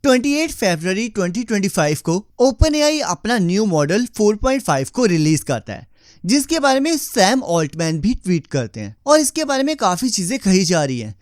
28 फरवरी 2025 को OpenAI अपना new model 4.5 को रिलीज करता है, जिसके बारे में सैम ऑल्टमैन भी ट्वीट करते हैं और इसके बारे में काफी चीजें कही जा रही हैं।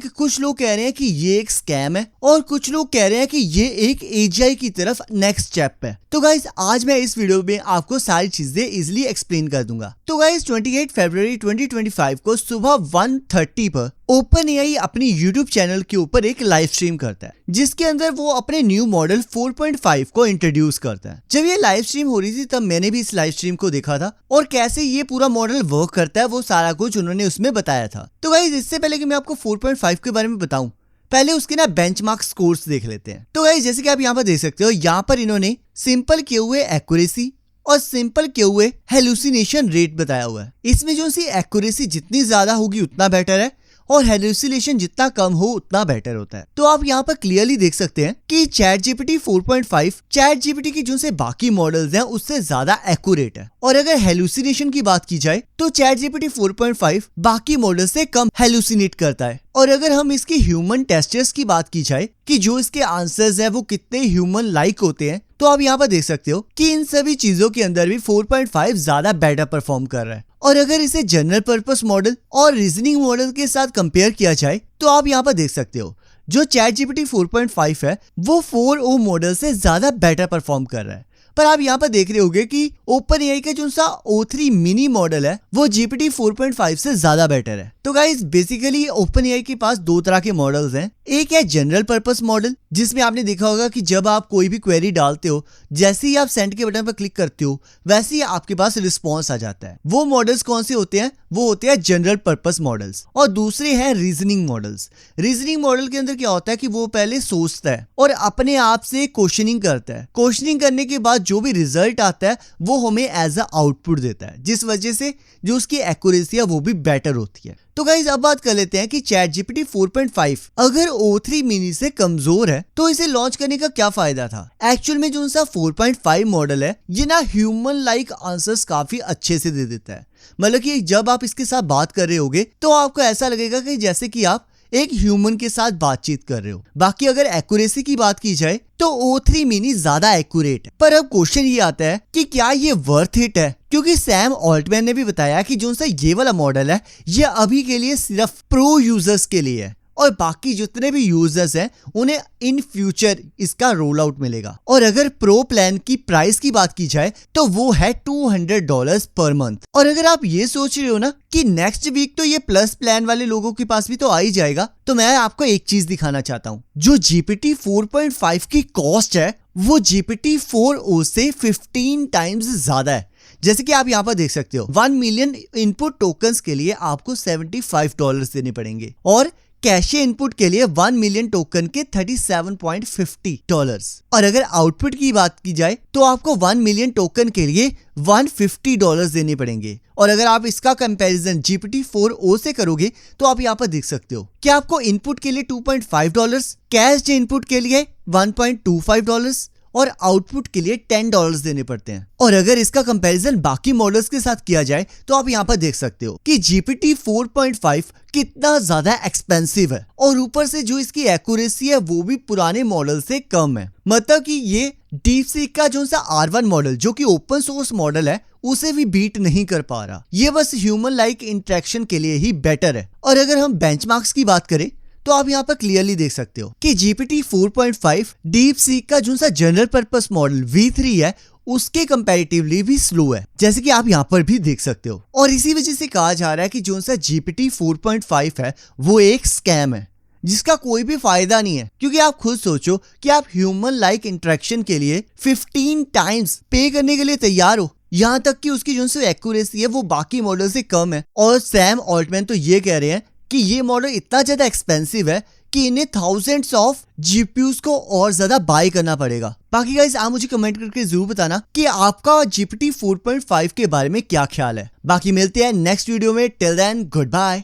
कुछ लोग कह रहे हैं कि ये एक स्कैम है और कुछ लोग कह रहे हैं कि ये एक AGI की तरफ नेक्स्ट स्टेप है। तो गाइस आज मैं इस वीडियो में आपको सारी चीजें इजीली एक्सप्लेन कर दूंगा। तो गाइस 28 फरवरी 2025 को सुबह 1:30 पर OpenAI अपनी YouTube चैनल के ऊपर एक लाइव स्ट्रीम करता है, जिसके अंदर वो अपने न्यू मॉडल 4.5 को इंट्रोड्यूस करता है। जब ये लाइव स्ट्रीम हो रही थी तब मैंने भी इस लाइव स्ट्रीम को देखा था और कैसे ये पूरा मॉडल वर्क करता है वो सारा कुछ उन्होंने उसमें बताया था। तो गाइस इससे पहले कि मैं आपको 4.5 के बारे में बताऊं, पहले उसके ना बेंचमार्क स्कोर्स देख लेते हैं। तो गाइस जैसे कि आप यहाँ पर देख सकते हो, यहाँ पर इन्होंने सिंपल किए हुए एक्यूरेसी और सिंपल किए हुए हेलुसिनेशन रेट बताया हुआ है। इसमें जो सी एक्यूरेसी जितनी ज्यादा होगी उतना बेटर है और हेलुसिनेशन जितना कम हो उतना बेटर होता है। तो आप यहाँ पर क्लियरली देख सकते हैं कि ChatGPT 4.5 ChatGPT की जो से बाकी मॉडल्स हैं उससे ज्यादा एक्यूरेट है। और अगर हेलुसिनेशन की बात की जाए तो ChatGPT 4.5 बाकी मॉडल से कम हेलुसिनेट करता है। और अगर हम इसके ह्यूमन टेस्टर्स की बात की जाए कि जो इसके आंसर्स है वो कितने ह्यूमन लाइक होते हैं, तो आप यहाँ पर देख सकते हो कि इन सभी चीजों के अंदर भी 4.5 ज्यादा बेटर परफॉर्म कर रहा है। और अगर इसे जनरल पर्पस मॉडल और रीजनिंग मॉडल के साथ कंपेयर किया जाए तो आप यहाँ पर देख सकते हो जो ChatGPT 4.5 है वो 4o मॉडल से ज्यादा बेटर परफॉर्म कर रहा है। पर आप यहाँ पर देख रहे होंगे कि OpenAI का जो सा O3 मिनी मॉडल है वो GPT 4.5 से ज्यादा बेटर है। तो गाइस बेसिकली OpenAI के पास दो तरह के मॉडल्स हैं। एक है जनरल पर्पस मॉडल, जिसमें आपने देखा होगा कि जब आप कोई भी क्वेरी डालते हो, जैसे ही आप सेंड के बटन पर क्लिक करते हो वैसे ही आपके पास रिस्पॉन्स आ जाता है। वो मॉडल्स कौन से होते हैं? वो होते हैं जनरल पर्पस मॉडल्स। और दूसरे हैं रीजनिंग मॉडल्स। रीजनिंग मॉडल के अंदर क्या होता है कि वो पहले सोचता है और अपने आप से क्वेश्चनिंग करता है। क्वेश्चनिंग करने के बाद जो भी रिजल्ट आता है वो हमें एज अ आउटपुट देता है, जिस वजह से जो उसकी एक्यूरेसी है वो भी बेटर होती है। तो गाइस अब बात कर लेते हैं कि ChatGPT 4.5 अगर O3 मिनी से कमजोर है तो इसे लॉन्च करने का क्या फायदा था। एक्चुअल में जो उनका 4.5 मॉडल है ये ना ह्यूमन लाइक आंसर्स काफी अच्छे से दे देता है। मतलब कि जब आप इसके साथ बात कर रहे होगे तो आपको ऐसा लगेगा कि जैसे कि आप एक ह्यूमन के साथ बातचीत कर रहे हो। बाकी अगर एक्यूरेसी की बात की जाए तो O3 मिनी ज्यादा एक्यूरेट है। पर अब क्वेश्चन ये आता है कि क्या ये वर्थ इट है, क्योंकि सैम ऑल्टमैन ने भी बताया कि जो सा ये वाला मॉडल है ये अभी के लिए सिर्फ प्रो यूजर्स के लिए है और बाकी जितने भी यूजर्स हैं उन्हें इन फ्यूचर इसका रोल आउट मिलेगा। और अगर प्रो प्लान की प्राइस की बात की जाए तो वो है $200 पर मंथ। और अगर आप ये सोच रहे हो ना कि नेक्स्ट वीक तो ये प्लस प्लान वाले लोगों के पास भी तो आ ही जाएगा, तो मैं आपको एक चीज दिखाना चाहता हूँ। जो GPT 4.5 की कॉस्ट है वो GPT 4o से 15 टाइम्स ज्यादा है। जैसे कि आप यहाँ पर देख सकते हो 1 मिलियन इनपुट टोकन्स के लिए आपको $75 देने पड़ेंगे और कैशे इनपुट के लिए 1 मिलियन टोकन के $37.50। और अगर आउटपुट की बात की जाए तो आपको 1 मिलियन टोकन के लिए $150 देने पड़ेंगे। और अगर आप इसका कंपैरिजन GPT 4o से करोगे तो आप यहाँ पर देख सकते हो कि आपको इनपुट के लिए $2.5, कैश इनपुट के लिए $1.25 और आउटपुट के लिए $10 देने पड़ते हैं। और अगर इसका कंपैरिजन बाकी मॉडल्स के साथ किया जाए तो आप यहाँ पर देख सकते हो कि GPT 4.5 कितना ज्यादा एक्सपेंसिव है और ऊपर से जो इसकी एक्यूरेसी है वो भी पुराने मॉडल से कम है। मतलब कि ये DeepSeek का जो सा R1 मॉडल जो कि ओपन सोर्स मॉडल है उसे भी बीट नहीं कर पा रहा। ये बस ह्यूमन लाइक इंटरेक्शन के लिए ही बेटर है। और अगर हम बेंचमार्क्स की बात करें तो आप यहाँ पर क्लियरली देख सकते हो कि GPT 4.5 DeepSeek का जो सा जनरल पर्पस मॉडल V3 है उसके कंपैरेटिवली भी स्लो है, जैसे कि आप यहाँ पर भी देख सकते हो। और इसी वजह से कहा जा रहा है कि जो सा GPT 4.5 है वो एक स्कैम है जिसका कोई भी फायदा नहीं है। क्योंकि आप खुद सोचो कि आप ह्यूमन लाइक इंटरेक्शन के लिए 15 टाइम्स पे करने के लिए तैयार हो, यहाँ तक कि उसकी जो सी एक्यूरेसी है वो बाकी मॉडल से कम है। और सैम ऑल्टमैन तो ये कह रहे हैं कि ये मॉडल इतना ज्यादा एक्सपेंसिव है कि इन्हें थाउजेंड्स ऑफ GPUs को और ज्यादा बाय करना पड़ेगा। बाकी गाइस आप मुझे कमेंट करके जरूर बताना कि आपका GPT 4.5 के बारे में क्या ख्याल है। बाकी मिलते हैं नेक्स्ट वीडियो में। Till then good bye.